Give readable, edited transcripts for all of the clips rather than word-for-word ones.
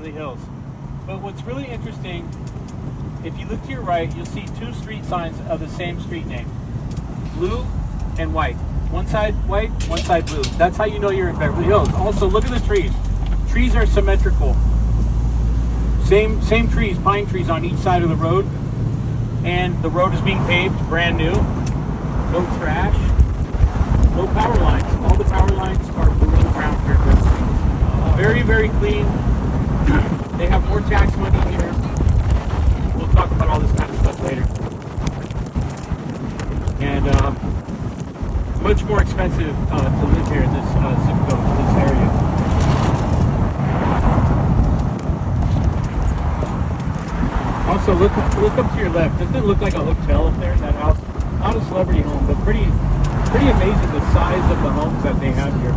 Beverly Hills. But what's really interesting, if you look to your right, you'll see two street signs of the same street name. Blue and white. One side white, one side blue. That's how you know you're in Beverly Hills. Also, look at the trees. Trees are symmetrical. Same trees, pine trees on each side of the road. And the road is being paved, brand new. No trash. No power lines. All the power lines are below ground here. Very, very clean. They have more tax money here. We'll talk about all this kind of stuff later. And much more expensive to live here in this zip code, this area. Also, look up to your left. Doesn't it look like a hotel up there in that house? Not a celebrity home, but pretty amazing the size of the homes that they have here.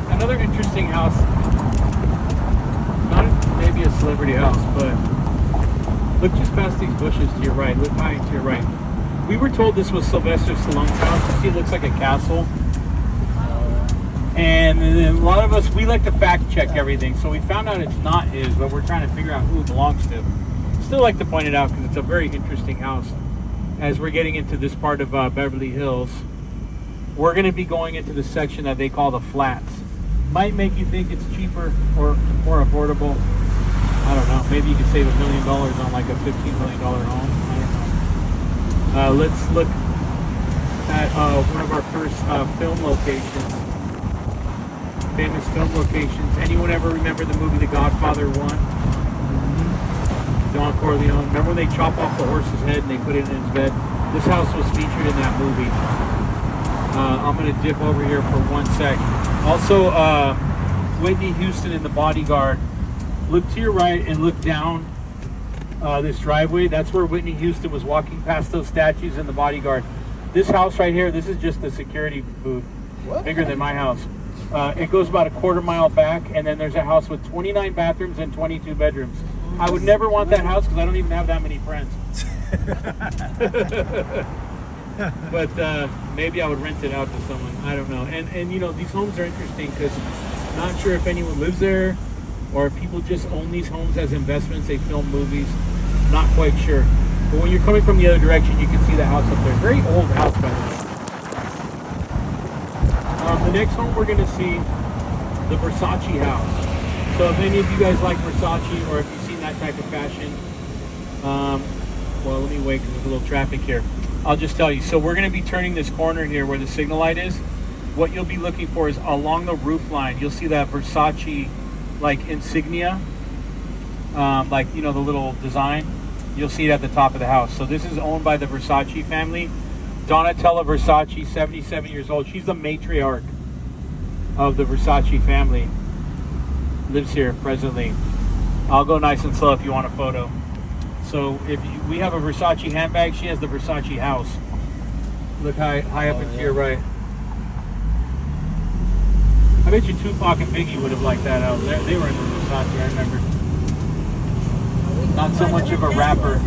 Another interesting house, not maybe a celebrity house, but look just past these bushes to your right, look high to your right. We were told this was Sylvester Stallone's house. You see it looks like a castle. And a lot of us, we like to fact check everything, so we found out it's not his, but we're trying to figure out who it belongs to. Still like to point it out because it's a very interesting house. As we're getting into this part of Beverly Hills, we're going to be going into the section that they call the flats. Might make you think it's cheaper or more affordable. I don't know. Maybe you could save $1 million on like a $15 million home. I don't know. Let's look at one of our first film locations. Famous film locations. Anyone ever remember the movie The Godfather 1? Don Corleone. Remember when they chop off the horse's head and they put it in his bed? This house was featured in that movie. I'm going to dip over here for 1 sec. Also, Whitney Houston in The Bodyguard. Look to your right and look down this driveway. That's where Whitney Houston was walking past those statues in The Bodyguard. This house right here, this is just the security booth. What? Bigger than my house. It goes about a quarter mile back, and then there's a house with 29 bathrooms and 22 bedrooms. I would never want that house because I don't even have that many friends. But maybe I would rent it out to someone. I don't know. And you know, these homes are interesting because I'm not sure if anyone lives there or if people just own these homes as investments. They film movies. Not quite sure. But when you're coming from the other direction, you can see the house up there. Very old house, by the way. The next home we're going to see, the Versace house. So if any of you guys like Versace or if you've seen that type of fashion, well, let me wait because there's a little traffic here. I'll just tell you. So we're going to be turning this corner here where the signal light is. What you'll be looking for is along the roof line. You'll see that Versace like insignia, like, you know, the little design. You'll see it at the top of the house. So this is owned by the Versace family. Donatella Versace, 77 years old. She's the matriarch of the Versace family. Lives here presently. I'll go nice and slow if you want a photo. So we have a Versace handbag, she has the Versace house. Look high up and to your right. I bet you Tupac and Biggie would have liked that house. They were in the Versace, I remember. Not so much of a rapper.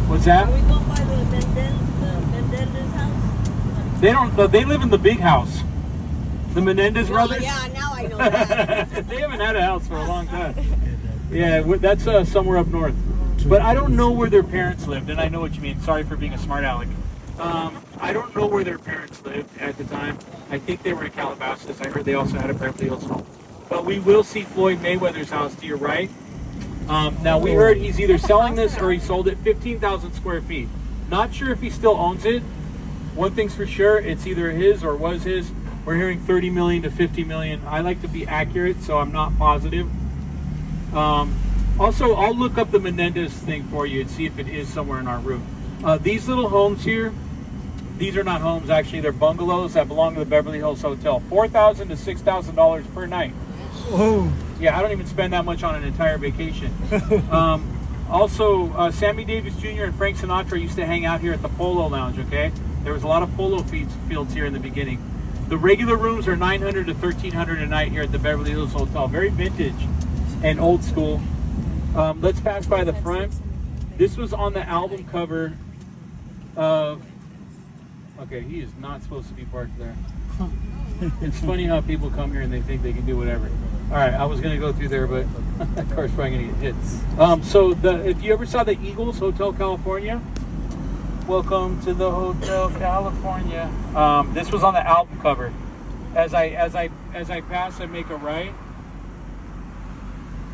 What's that? Are we going by the Menendez house? They live in the big house. The Menendez brothers? Yeah, now I know that. They haven't had a house for a long time. Yeah, that's somewhere up north. But I don't know where their parents lived, and I know what you mean. Sorry for being a smart aleck. I don't know where their parents lived at the time. I think they were in Calabasas. I heard they also had a Beverly Hills home. But we will see Floyd Mayweather's house to your right. Now, we heard he's either selling this or he sold it 15,000 square feet. Not sure if he still owns it. One thing's for sure, it's either his or was his. We're hearing 30 million to 50 million. I like to be accurate, so I'm not positive. Also, I'll look up the Menendez thing for you and see if it is somewhere in our route. These little homes here, these are not homes, actually. They're bungalows that belong to the Beverly Hills Hotel. $4,000 to $6,000 per night. Oh. Yeah, I don't even spend that much on an entire vacation. Also, Sammy Davis Jr. and Frank Sinatra used to hang out here at the Polo Lounge, okay? There was a lot of polo fields here in the beginning. The regular rooms are $900 to $1,300 a night here at the Beverly Hills Hotel. Very vintage and old school. Let's pass by the front. This was on the album cover of... Okay, he is not supposed to be parked there. It's funny how people come here and they think they can do whatever. All right, I was going to go through there, but the car's probably going to get hit. So if you ever saw the Eagles, Hotel California, welcome to the Hotel California. This was on the album cover. As I pass, I make a right.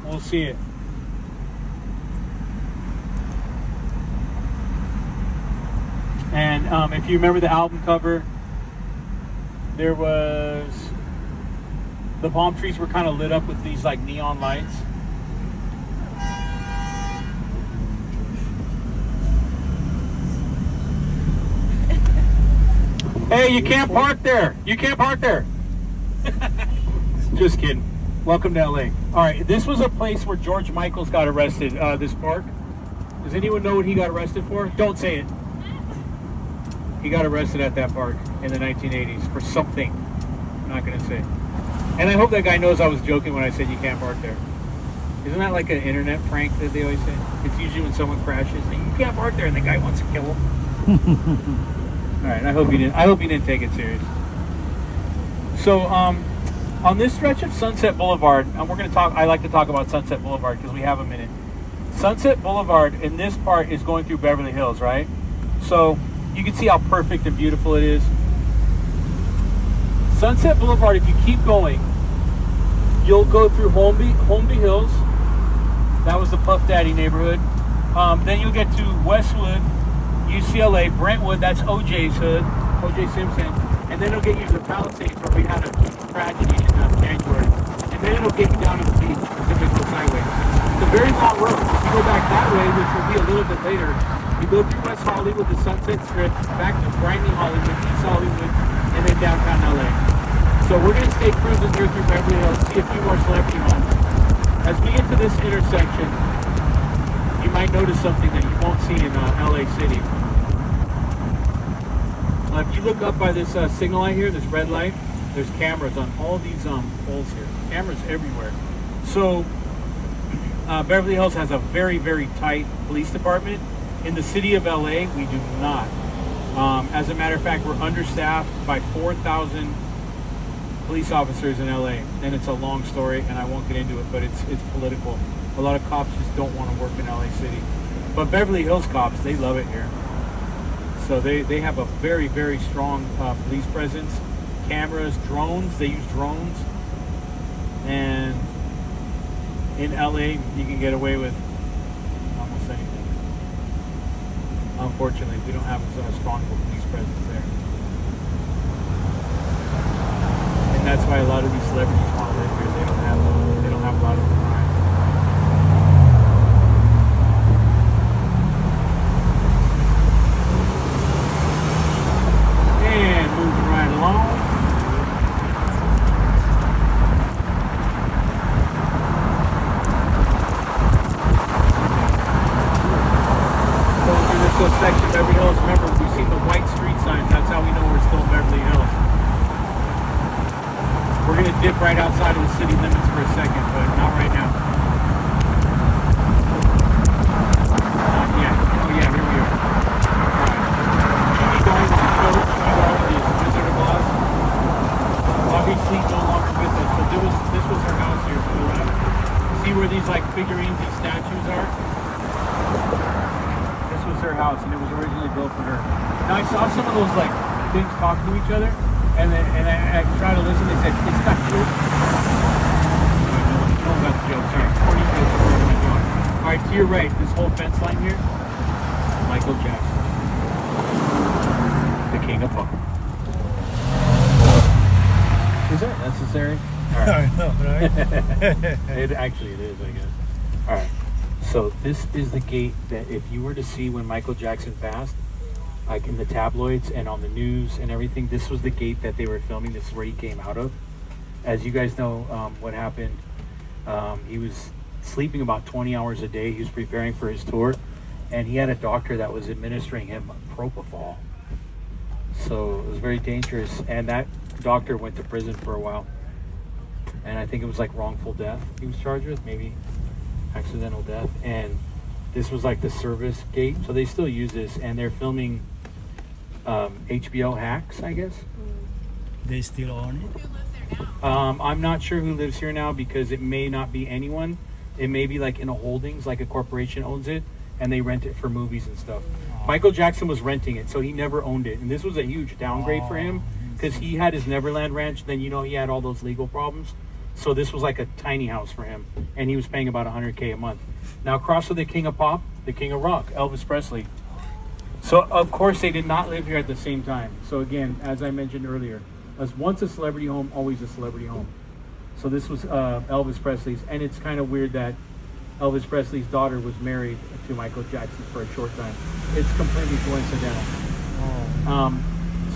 We'll see it. And if you remember the album cover, there was, the palm trees were kind of lit up with these like neon lights. Hey, you can't park there. You can't park there. Just kidding. Welcome to LA. All right, this was a place where George Michaels got arrested, this park. Does anyone know what he got arrested for? Don't say it. He got arrested at that park in the 1980s for something. I'm not going to say. And I hope that guy knows I was joking when I said you can't park there. Isn't that like an internet prank that they always say? It's usually when someone crashes, you can't park there, and the guy wants to kill him. All right, I hope you didn't take it serious. So, on this stretch of Sunset Boulevard, and I like to talk about Sunset Boulevard because we have a minute. Sunset Boulevard in this part is going through Beverly Hills, right? So, you can see how perfect and beautiful it is. Sunset Boulevard, if you keep going, you'll go through Holmby Hills. That was the Puff Daddy neighborhood. Then you'll get to Westwood, UCLA, Brentwood, that's OJ's hood, OJ Simpson. And then it'll get you to the Palisades where we had a tragedy in January. And then it'll get you down to the beach, Pacific Coast Highway. It's a very long road. If you go back that way, which will be a little bit later, you go through West Hollywood, the Sunset Strip, back to grimy Hollywood, East Hollywood, and then downtown LA. So we're going to stay cruising here through Beverly Hills, see a few more celebrity homes. As we get to this intersection, you might notice something that you won't see in LA City. If you look up by this signal light here, this red light, there's cameras on all these poles here. Cameras everywhere. So Beverly Hills has a very, very tight police department. In the city of LA, we do not. As a matter of fact, we're understaffed by 4,000 police officers in LA, and it's a long story, and I won't get into it, but it's political. A lot of cops just don't want to work in LA City. But Beverly Hills cops, they love it here. So they have a very, very strong police presence. Cameras, drones, they use drones. And in LA, you can get away with almost anything. Unfortunately, we don't have a strong police presence there. And that's why a lot of these celebrities want to live here. They don't have a lot of crime. And moving right along. Going through this section of Beverly Hills. Remember, we've seen the white street signs. That's how we know we're still in Beverly Hills. We're going to dip right outside of the city limits for a second, but not right now. Not yet. Oh yeah, here we are. Alright. Keep going with the coach. Is Wizard of Oz. Obviously no longer with us, but this was her house here. See where these like figurines, these statues are? This was her house, and it was originally built for her. Now I saw some of those like things talk to each other. And I tried to listen. They said, it's not true. No one got the joke. Sorry. 40 minutes of what am I doing? All right, to your right, this whole fence line here, Michael Jackson, the king of pop. Is that necessary? All right. I know, right? It is, I guess. All right. So this is the gate that if you were to see when Michael Jackson passed, like in the tabloids and on the news and everything. This was the gate that they were filming. This is where he came out of. As you guys know, what happened, he was sleeping about 20 hours a day. He was preparing for his tour, and he had a doctor that was administering him propofol. So it was very dangerous, and that doctor went to prison for a while. And I think it was like wrongful death he was charged with, maybe accidental death. And this was like the service gate, so they still use this, and they're filming HBO Hacks, I guess. They still own it? I'm not sure who lives here now, because it may not be anyone. It may be like in a holdings, like a corporation owns it, and they rent it for movies and stuff. Michael Jackson was renting it, so he never owned it, and this was a huge downgrade for him, because he had his Neverland Ranch. Then he had all those legal problems, so this was like a tiny house for him, and he was paying about $100K a month. Now across with the king of pop, the king of rock, Elvis Presley. So of course they did not live here at the same time. So again, as I mentioned earlier, as once a celebrity home, always a celebrity home. So this was Elvis Presley's, and it's kind of weird that Elvis Presley's daughter was married to Michael Jackson for a short time. It's completely coincidental.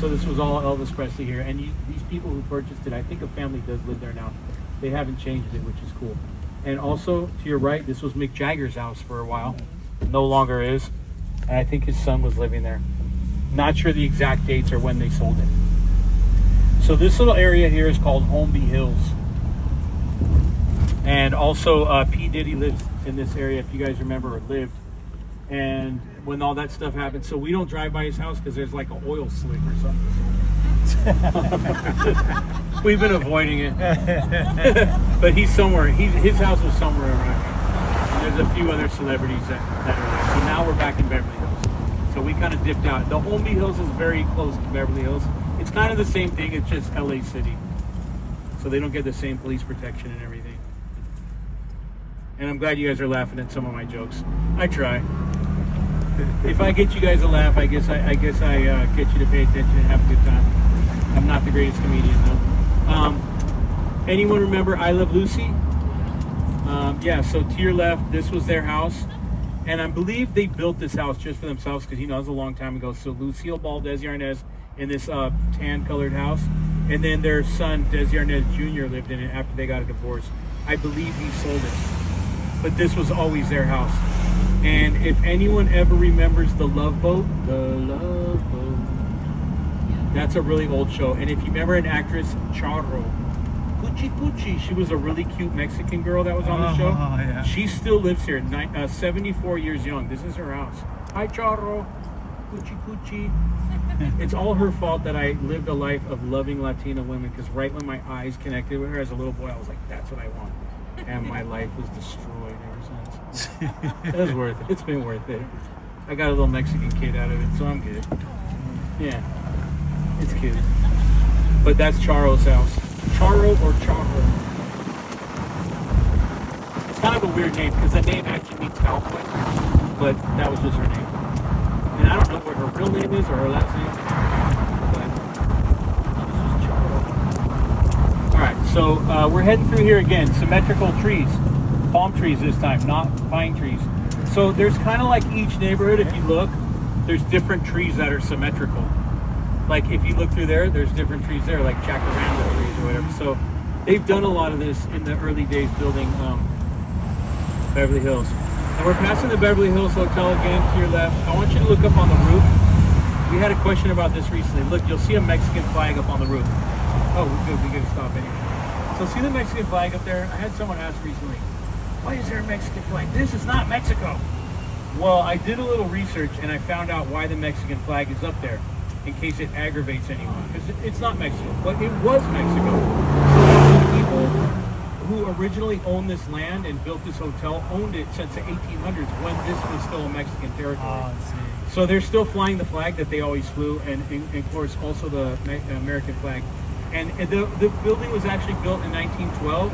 So this was all Elvis Presley here, and these people who purchased it, I think a family does live there now. They haven't changed it, which is cool. And also, to your right, this was Mick Jagger's house for a while. No longer is. And I think his son was living there. Not sure the exact dates or when they sold it. So this little area here is called Holmby Hills. And also, P. Diddy lives in this area, if you guys remember, or lived. And when all that stuff happened, so we don't drive by his house because there's like an oil slick or something. We've been avoiding it. But he's somewhere. His house was somewhere around here. And there's a few other celebrities that are there. So now we're back in Beverly Hills. So we kind of dipped out. The Holmby Hills is very close to Beverly Hills. It's kind of the same thing. It's just LA City. So they don't get the same police protection and everything. And I'm glad you guys are laughing at some of my jokes. I try. If I get you guys to laugh, I guess I get you to pay attention and have a good time. I'm not the greatest comedian though. Anyone remember I Love Lucy? Yeah, so to your left, this was their house. And I believe they built this house just for themselves because, it was a long time ago. So Lucille Ball, Desi Arnaz in this tan-colored house. And then their son, Desi Arnaz Jr., lived in it after they got a divorce. I believe he sold it. But this was always their house. And if anyone ever remembers The Love Boat, that's a really old show. And if you remember an actress, Charro, Cuchi, she was a really cute Mexican girl that was on the show. Yeah. She still lives here, 74 years young. This is her house. Hi, Charro, Cuchi. It's all her fault that I lived a life of loving Latina women, because right when my eyes connected with her as a little boy, I was like, that's what I want. And my life was destroyed ever since. It was worth it. It's been worth it. I got a little Mexican kid out of it, so I'm good. Yeah, it's cute. But that's Charo's house. Charo or Charo. It's kind of a weird name because the name actually means cowboy, but that was just her name. And I don't know what her real name is or her last name, but this is Charo. All right, so we're heading through here again. Symmetrical trees, palm trees this time, not pine trees. So there's kind of like each neighborhood, if you look, there's different trees that are symmetrical. Like if you look through there, there's different trees there, like jacaranda trees or whatever. So they've done a lot of this in the early days building Beverly Hills. And we're passing the Beverly Hills Hotel again to your left. I want you to look up on the roof. We had a question about this recently. Look, you'll see a Mexican flag up on the roof. Oh, we're good. We got to stop anyway. So see the Mexican flag up there? I had someone ask recently, why is there a Mexican flag? This is not Mexico. Well, I did a little research and I found out why the Mexican flag is up there, in case it aggravates anyone, because it's not Mexico, but it was Mexico. So the people who originally owned this land and built this hotel owned it since the 1800s, when this was still a Mexican territory. So they're still flying the flag that they always flew, and of course also the American flag. And the building was actually built in 1912,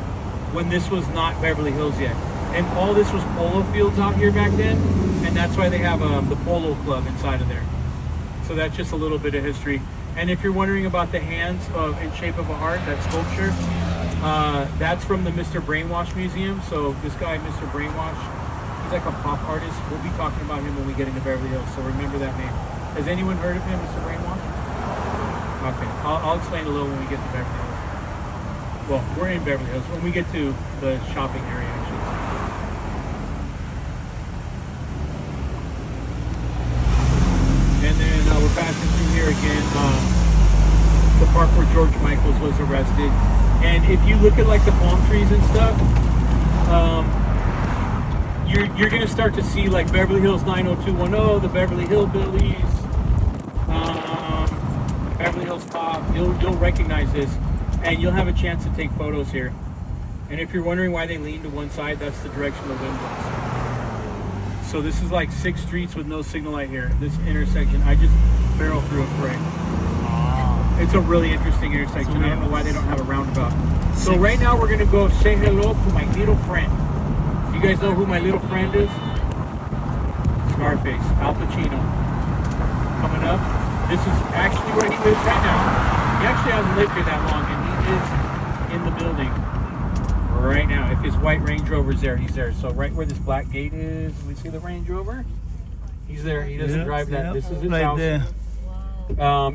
when this was not Beverly Hills yet. And all this was polo fields out here back then, and that's why they have the polo club inside of there. So that's just a little bit of history. And if you're wondering about the hands in shape of a heart, that sculpture, that's from the Mr. Brainwash Museum. So this guy, Mr. Brainwash, he's like a pop artist. We'll be talking about him when we get into Beverly Hills, so remember that name. Has anyone heard of him, Mr. Brainwash? Okay, I'll explain a little when we get to Beverly Hills. Well, we're in Beverly Hills. When we get to the shopping area, I should say. And then we're passing through here again, the park where George Michaels was arrested. And if you look at like the palm trees and stuff, you're going to start to see like Beverly Hills 90210, the Beverly Hillbillies, Beverly Hills Pop. You'll recognize this, and you'll have a chance to take photos here. And if you're wondering why they lean to one side, that's the direction the wind blows. So this is like 6 streets with no signal light here. This intersection, I just barreled through it great. It's a really interesting intersection. I don't know why they don't have a roundabout. So right now we're going to go say hello to my little friend. You guys know who my little friend is? Scarface, Al Pacino. Coming up. This is actually where he lives right now. He actually hasn't lived here that long, and he is in the building right now. If his white Range Rover's there, he's there. So right where this black gate is, we see the Range Rover. He's there. He doesn't drive that. This is his right house. there.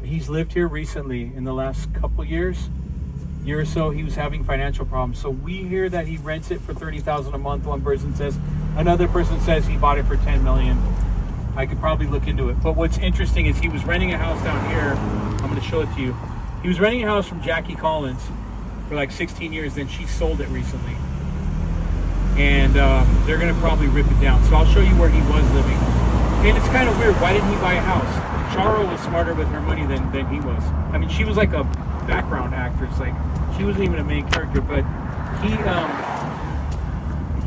He's lived here recently in the last couple year or so. He was having financial problems. So we hear that he rents it for $30,000 a month. One person says, another person says he bought it for $10 million. I could probably look into it. But what's interesting is he was renting a house down here. I'm going to show it to you. He was renting a house from Jackie Collins for like 16 years. Then she sold it recently. And they're going to probably rip it down. So I'll show you where he was living. And it's kind of weird. Why didn't he buy a house? Charo was smarter with her money than he was. I mean, she was like a background actress. Like, she wasn't even a main character. But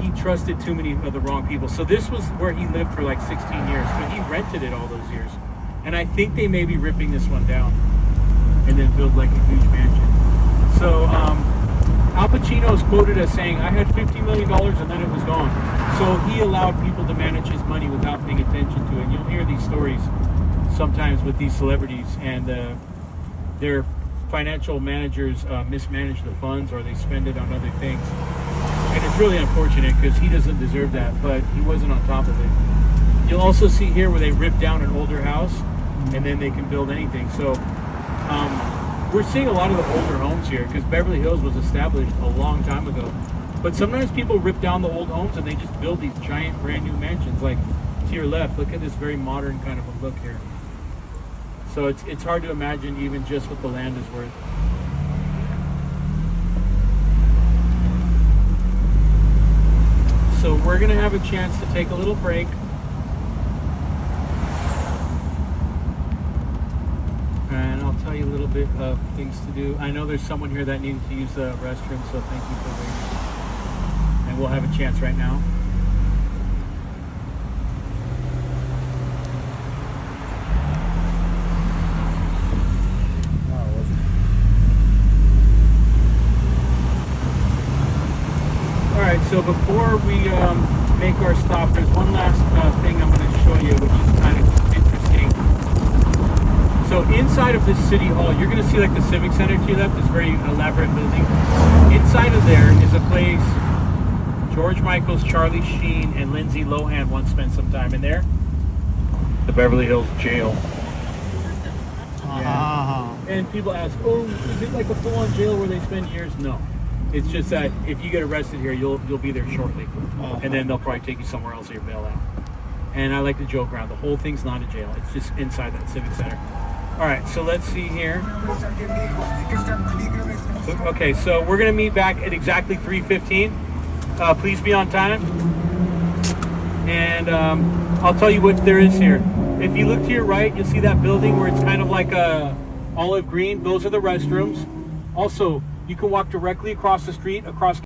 he trusted too many of the wrong people. So this was where he lived for like 16 years. But he rented it all those years. And I think they may be ripping this one down and then build like a huge mansion. So Al Pacino is quoted as saying, I had $50 million and then it was gone. So he allowed people to manage his money without paying attention to it. And you'll hear these stories sometimes with these celebrities, and their financial managers mismanage the funds, or they spend it on other things. And it's really unfortunate because he doesn't deserve that, but he wasn't on top of it. You'll also see here where they rip down an older house and then they can build anything. So we're seeing a lot of the older homes here because Beverly Hills was established a long time ago. But sometimes people rip down the old homes and they just build these giant brand new mansions. Like to your left, look at this very modern kind of a look here. So it's hard to imagine even just what the land is worth. So we're going to have a chance to take a little break. And I'll tell you a little bit of things to do. I know there's someone here that needed to use the restroom, so thank you for waiting. And we'll have a chance right now. So before we make our stop, there's one last thing I'm going to show you, which is kind of interesting. So inside of this city hall, you're going to see like the Civic Center to your left, this very elaborate building. Inside of there is a place George Michaels, Charlie Sheen, and Lindsay Lohan once spent some time in there. The Beverly Hills jail. Yeah. And people ask, oh, is it like a full-on jail where they spend years? No. It's just that if you get arrested here, you'll be there shortly, and then they'll probably take you somewhere else or you'll bail out. And I like to joke around. The whole thing's not a jail. It's just inside that Civic Center. All right, so let's see here. Okay, so we're gonna meet back at exactly 3:15. Please be on time. And I'll tell you what there is here. If you look to your right, you'll see that building where it's kind of like a olive green. Those are the restrooms. Also, you can walk directly across the street, across